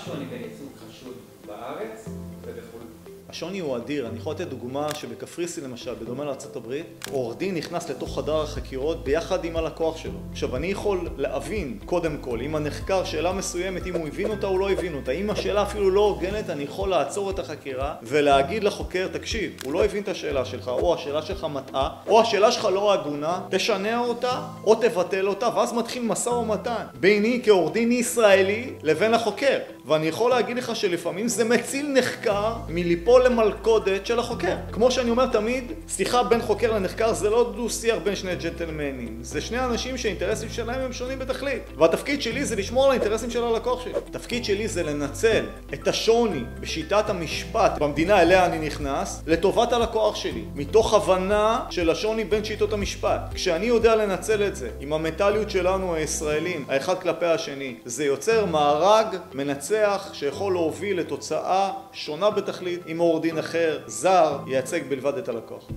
השוני בין ייצוג חשוד בארץ ובחו"ל? השוני הוא אדיר. אני יכול לתת דוגמה שבקפריסין למשל, בדומה לארצות הברית, עורך דין נכנס לתוך חדר החקירות ביחד עם הלקוח שלו. עכשיו, אני יכול להבין, קודם כל, אם הנחקר שאלה מסוימת, אם הוא הבין אותה או לא הבין אותה. אם השאלה אפילו לא הוגנת, אני יכול לעצור את החקירה ולהגיד לחוקר, תקשיב, הוא לא הבין את השאלה שלך, או השאלה שלך מטעה, או השאלה שלך לא הגונה, תשנה אותה, או תבטל אותה, ואז מתחיל משא ומתן ביני כעורך דין ישראלי לבין החוקר. ואני יכול להגיד לך שלפעמים זה מציל נחקר מליפול למלכודת של החוקר. כמו שאני אומר תמיד, שיחה בין חוקר לנחקר זה לא דו-שיח בין שני ג'נטלמנים. זה שני אנשים שהאינטרסים שלהם הם שונים בתכלית. והתפקיד שלי זה לשמור על האינטרסים של הלקוח שלי. התפקיד שלי זה לנצל את השוני בשיטת המשפט במדינה אליה אני נכנס, לטובת הלקוח שלי. מתוך הבנה של השוני בין שיטות המשפט. כשאני יודע לנצל את זה, עם המנטליות שלנו הישראלים, האחד כלפי השני, זה יוצר מארג מנצח שיכול להוביל לתוצאה שונה בתכלית עם עורך דין אחר, זר, ייצג בלבד את הלקוח.